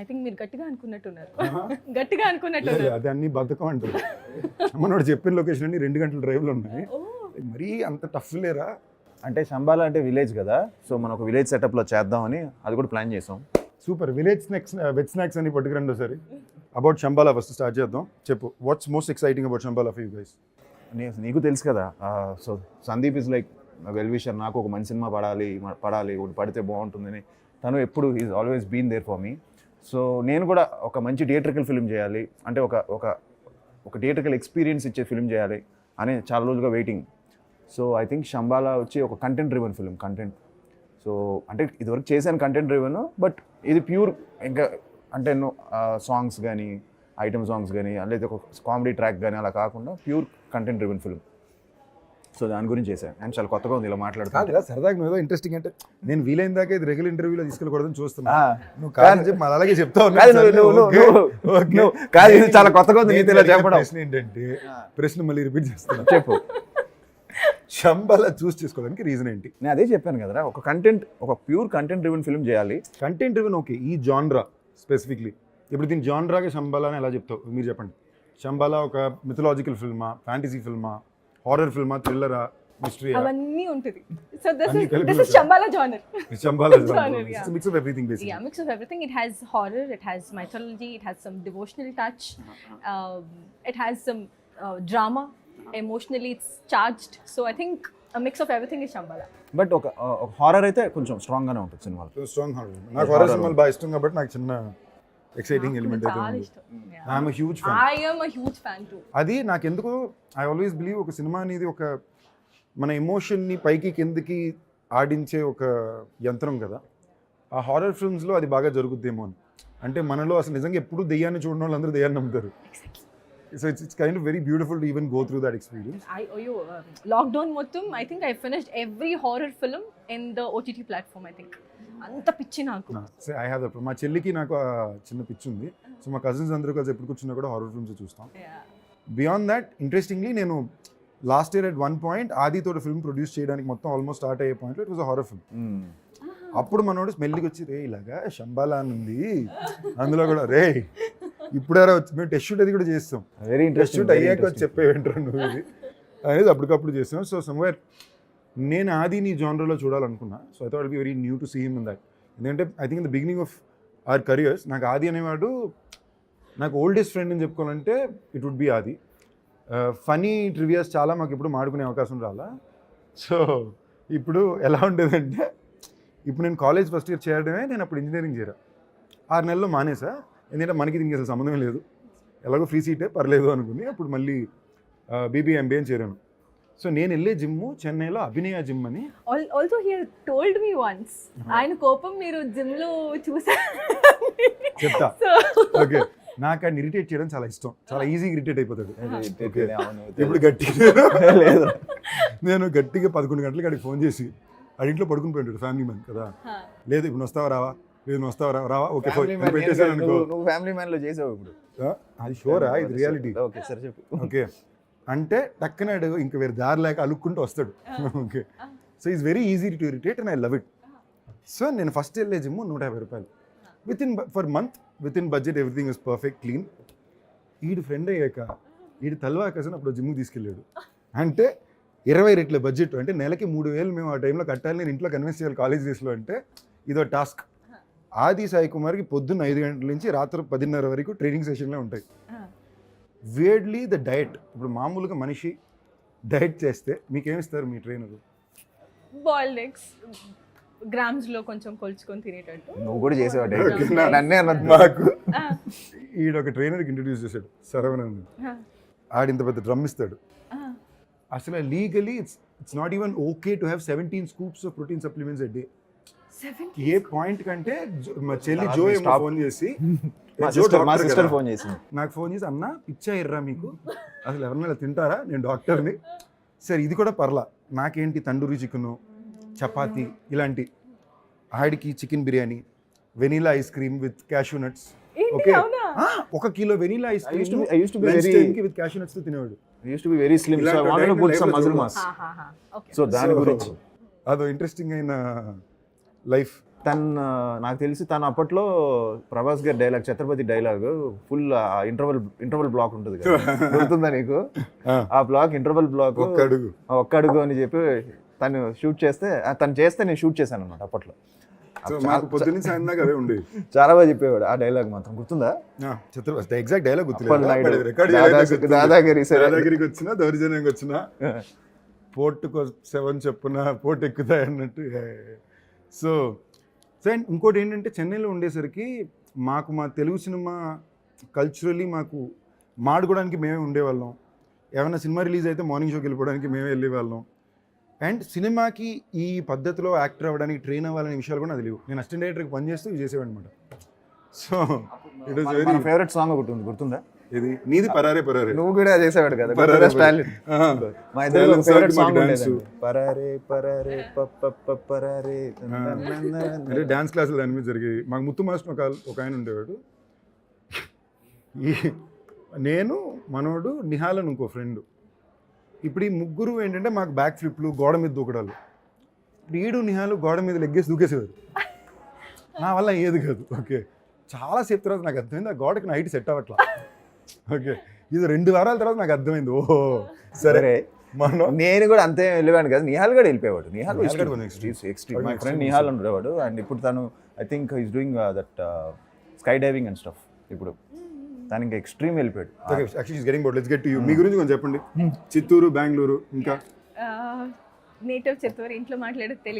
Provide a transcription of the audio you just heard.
I think మీరు గట్టిగా అనుకున్నట్టున్నారు. గట్టిగా అనుకున్నట్టున్నారు. లేదు, అది అన్ని బద్ధకం అంటారు. మనోడు చెప్పిన లొకేషన్ అన్ని 2 గంటల డ్రైవ్లో ఉన్నాయి. మరీ అంత టఫ్ లేరా? అంటే శంబాలా అంటే విలేజ్ కదా, సో మనం ఒక విలేజ్ సెటప్లో చేద్దామని అది కూడా ప్లాన్ చేసాం. Super. Village snacks, veg snacks అని పట్టుకురండి ఒకసారి. అబౌట్ శంబాలా ఫస్ట్ స్టార్ట్ చేద్దాం. చెప్పు, what's most exciting about Shambhala for you guys? నీకు తెలుసు కదా, so Sandeep is like well wisher. నాకు ఒక మంచి సినిమా పడాలి ఒకటి పడితే బాగుంటుందని తను ఎప్పుడు is always been there for me. So నేను కూడా ఒక మంచి థియేట్రికల్ ఫిల్మ్ చేయాలి, అంటే ఒక థియేట్రికల్ ఎక్స్పీరియన్స్ ఇచ్చే ఫిల్మ్ చేయాలి అని చాలా రోజులుగా waiting. So I think Shambhala వచ్చి ఒక కంటెంట్ డ్రివెన్ ఫిల్మ్. సో అంటే ఇదివరకు చేశాను కంటెంట్ డ్రివెన్, బట్ ఇది ప్యూర్ ఇంకా అంటే సాంగ్స్ కానీ ఐటమ్ సాంగ్స్ కానీ లేదా ఒక కామెడీ ట్రాక్ కానీ అలా కాకుండా pure content driven film. So దాని గురించి చేశాను అండ్ చాలా కొత్తగా ఉంది ఇలా మాట్లాడుతా. సరదాగా నువ్వు ఇంట్రెస్టింగ్ అంటే నేను వీలైన దాకా ఇది రెగ్యులర్ ఇంటర్వ్యూలో తీసుకెళ్ళకూడదని చూస్తున్నా. నువ్వు కాదని చెప్పి మళ్ళీ అలాగే చెప్తా చాలా కొత్తగా ఉంది నీతో ఇలా చెప్పడం. ప్రశ్న ఏంటంటే, ప్రశ్న మళ్ళీ రిపీట్ చేస్తున్నా. చెప్పు. శంబాలా చూస్ చేసుకోవడానికి రీజన్ ఏంటి? నేను అదే చెప్పాను కదరా, ఒక ప్యూర్ కంటెంట్ డ్రివెన్ ఫిల్మ్ చేయాలి. కంటెంట్ డ్రివెన్ ఓకే, ఈ జాన్రా స్పెసిఫిక్లీ. ఇప్పుడు దీని జాన్రాగా శంబాలా అని ఎలా చెప్తావు మీరు చెప్పండి. శంబాలా ఒక మిథలాజికల్ ఫిల్మా, ఫ్యాంటసీ ఫిల్మా, హారర్ ఫిల్మా, థ్రిల్లరా, మిస్టరీ, అవన్నీ ఉంటుంది. So this is Shambhala genre. Shambhala genre, yeah. It's a mix of everything basically. Yeah, mix of everything. It has horror, it has mythology, it has some devotional touch, it has some drama. Emotionally it's charged. So I think a mix of everything is Shambhala. But ఒక horror అయితే కొంచెం strong గానే ఉంటుంది సినిమాలో. Strong horror. నాకు horror సినిమాలు బాగా ఇష్టం కాబట్టి నాకు చిన్న ఎక్సైటింగ్ ఎలిమెంట్ అయితే ఉంది. I'm a huge fan. I am a huge fan too. అది నాకెందుకో ఐ ఆల్వేస్ బిలీవ్ ఒక సినిమా అనేది ఒక మన ఎమోషన్ని పైకి కిందకి ఆడించే ఒక యంత్రం కదా. ఆ హారర్ ఫిల్మ్స్లో అది బాగా జరుగుద్దేమో అని. అంటే మనలో అసలు నిజంగా ఎప్పుడు దెయ్యాన్ని చూడడం వాళ్ళు అందరూ దెయ్యాన్ని నమ్ముతారు. So it's kind of very beautiful to even go through that experience. Lockdown మొత్తం I think I finished every horror film in the OTT platform. I think అంత పిచ్చి నాకు. I have that. మా చెల్లికి నాకు చిన్న పిచ్చి ఉంది. సో మా కజిన్స్ అందరూ కలిసి ఎప్పుడు కూర్చున్నా కూడా హారర్ ఫిల్మ్స్ చూస్తాం. బియాండ్ దట్ ఇంట్రెస్టింగ్లీ నేను last year at one point ఆదితో ఫిల్మ్ ప్రొడ్యూస్ చేయడానికి మొత్తం ఆల్మోస్ట్ స్టార్ట్ అయ్యే పాయింట్లో ఇట్ వాజ్ హారర్ ఫిల్మ్. అప్పుడు మనోడు స్మెల్కి వచ్చి రే ఇలాగా శంబాలా అని ఉంది అందులో కూడా రే ఇప్పుడారా వచ్చి మేము టెస్ట్ షూట్ అది కూడా చేస్తాం. వెరీ టెస్ట్ షూట్ అయ్యాక వచ్చి చెప్పే వింటారు నువ్వు ఇది అనేది అప్పటికప్పుడు చేస్తాం. సో సమ్వేర్ నేను ఆది నీ జానర్లో చూడాలనుకున్నా. So I thought be very new to see him in that. ఎందుకంటే I think in the beginning of our careers నాకు ఆది అనేవాడు నాకు ఓల్డెస్ట్ ఫ్రెండ్ అని చెప్పుకోవాలంటే it would be Aadi. Funny trivias చాలా మాకు ఇప్పుడు మాడుకునే అవకాశం రాలా. సో ఇప్పుడు ఎలా ఉండేదంటే ఇప్పుడు నేను కాలేజ్ ఫస్ట్ ఇయర్ చేయడమే, నేను అప్పుడు ఇంజనీరింగ్ చేరా 6 నెలల్లో మానేసా. ఎందుకంటే మనకి దీనికి అసలు సంబంధం లేదు, ఎలాగో ఫ్రీ సీటే పర్లేదు అనుకుని అప్పుడు మళ్ళీ BBA అని చేరాను. సో నేను వెళ్ళే జిమ్ చెన్నైలో అభినయ జిమ్ అని. ఆల్సో హి టోల్డ్ మీ వన్స్ ఆయన కోపం మీరు జిమ్ లో చూసారు చెప్తా. ఓకే, నాకు ఆయన ఇరిటేట్ చేయడం చాలా ఇష్టం, చాలా ఈజీగా ఇరిటేట్ అయిపోతాడు. ఇప్పుడు గట్టిగా లేదు, నేను గట్టిగా 11 గంటలకి అడిగి ఫోన్ చేసి అడింట్లో పడుకుని పోయింటాడు, ఫ్యామిలీ మ్యాన్ కదా. లేదు ఇప్పుడు వస్తావా రావా, లేదు వస్తావా రావా, ఓకే పెట్టేసాను అనుకో. నువ్వు ఫ్యామిలీ మ్యాన్ లో చేసావు ఇప్పుడు, అది షోరా, ఇది రియాలిటీ. ఓకే సరే చెప్పు. ఓకే అంటే టక్కనాడు ఇంకా వేరే దారి లేక అలుక్కుంటూ వస్తాడు. Okay, so is very easy to irritate and I love it. So నేను ఫస్ట్ వెళ్ళే జిమ్ 150 రూపాయలు for month, with in budget, everything is perfect clean. వీడు ఫ్రెండ్ అయ్యాక వీడు తల్వాకసని అప్పుడు జిమ్కి తీసుకెళ్ళాడు. అంటే 20 రెట్ల బడ్జెట్, అంటే నెలకి 3,000 మేము ఆ టైంలో కట్టాలి. నేను ఇంట్లో కన్విన్స్ చేయాలి కాలేజ్ డేస్లో, అంటే ఇదో టాస్క్. ఆది సాయి కుమార్కి పొద్దున్న 5 గంటల నుంచి రాత్రి 10:30 వరకు ట్రైనింగ్ సెషన్లే ఉంటాయి. వేర్డ్లీ ద డయట్. ఇప్పుడు మామూలుగా మనిషి డయట్ చేస్తే మీకేమిస్తారు మీ ట్రైనరు? బాయిల్డ్ ఎగ్స్ గ్రామ్స్ లో కొంచెం కొలుచుకొని తినేటట్టు. నువ్వు కూడా చేసేవాడు నన్నే అన్నది. మాకు ఈడొక ట్రైనర్కి ఇంట్రడ్యూస్ చేశాడు, శరవణన్. ఆడింత పెద్ద డ్రమ్ ఇస్తాడు. అసలు legally it's not even okay to have 17 scoops of protein supplements a day. A point కంటే మా చెల్లి జో ఏమో ఫోన్ చేసి, మా సిస్టర్ ఫోన్ చేసింది నాకు, ఫోన్ చేసి అన్న పిచ్చా ఎర్రా మీకు, అసలు ఎవరినైనా తింటారా, నేను డాక్టర్ని. సరే ఇది కూడా పర్లా, నాకేంటి తండూరి చికెను, చపాతీ ఇలాంటి. ఆడికి chicken biryani, vanilla ice cream with cashew nuts. Okay, 1 kilo vanilla ice cream with cashew nuts తో తినేవాడు. used to be very slim, so I wanted to put some muscle mass. Okay. So దాని గురించి అదో interesting అయిన life. తను నాకు తెలిసి తను అప్పట్లో ప్రభాస్ గారి dialogue, Chhatrapati dialogue full interval block ఉంటుంది కదా, గుర్తుందా నీకు? ఆ బ్లాక్ ఇంటర్వల్ బ్లాక్ ఒక్క అడుగు అని చెప్పి తను షూట్ చేస్తే నేను షూట్ చేశాను అనమాట అప్పట్లో. పొద్దున్న సాయంత్రం అవే ఉండేవి. చాలా బాగా చెప్పేవాడు ఆ డైలాగ్, మాత్రం గుర్తుందా? ఎగ్జాక్ట్ డైలాగ్ దాదాగిరి దాదాగిరికి వచ్చినా దౌర్జన్యంకి వచ్చినా పోర్టుకు 7 చెప్పున పోర్ట్ ఎక్కుతాయి అన్నట్టు. సో అండ్ ఇంకోటి ఏంటంటే చెన్నైలో ఉండేసరికి మా తెలుగు సినిమా కల్చరలీ మాకు మాడుకోవడానికి మేమే ఉండేవాళ్ళం. ఏమైనా సినిమా రిలీజ్ అయితే మార్నింగ్ షోకి వెళ్ళిపోవడానికి మేమే వెళ్ళేవాళ్ళం. అండ్ సినిమాకి ఈ పద్ధతిలో యాక్టర్ అవ్వడానికి ట్రైన్ అవ్వాలనే విషయాలు కూడా నాకు తెలియదు. నేను అసిస్టెంట్ డైరెక్టర్కి పనిచేస్తూ ఇవి చేసేవాడు అనమాట. So it was very favourite song ఒకటి ఉంది, గుర్తుందా? ఇది నీది పరారే పరారే. నువ్వు కూడా చేసేవాడు కదా, మా ఇద్దరు ఫేవరెట్ సాంగ్ ఉండేది పరారే పరారే పరారే. అంటే డ్యాన్స్ క్లాసులు దాని మీద జరిగేవి. మాకు ముత్తు మాస్టర్ ఒక ఆయన ఉండేవాడు. ఈ నేను, మనోడు, నిహాల్ ఇంకో ఫ్రెండ్. ఇప్పుడు ఈ ముగ్గురు ఏంటంటే మాకు బ్యాక్ ఫ్లిప్లు, గోడ మీద దూకడాలు. ఈడు నిహాలు గోడ మీద లెగ్గేసి దూకేసేవారు. నా వల్ల ఏది కాదు. ఓకే, చాలాసేపు తర్వాత నాకు అర్థమైంది ఆ గోడకి నా హైట్ సెట్ అవ్వట్లా. ఓకే, ఇది 2 వారాల తర్వాత నాకు అర్థమైంది, ఓహో సరే. నేను కూడా అంతే వెళ్ళేవాడు కదా, నిహాల్ కూడా వెళ్ళిపోయాడు. Nihal extreme my friend Nihal ఉండేవాడు. అండ్ ఇప్పుడు తను I think is doing that sky diving and stuff. ఇప్పుడు తను ఇంకా ఎక్స్ట్రీమ్ వెళ్ళిపోయాడు. మీ గురించి కొంచెం చెప్పండి. చిత్తూరు, బెంగళూరు, ఇంకా నేటివ్ చిత్తూరు, ఇంట్లో మాట్లాడే తెలుగు.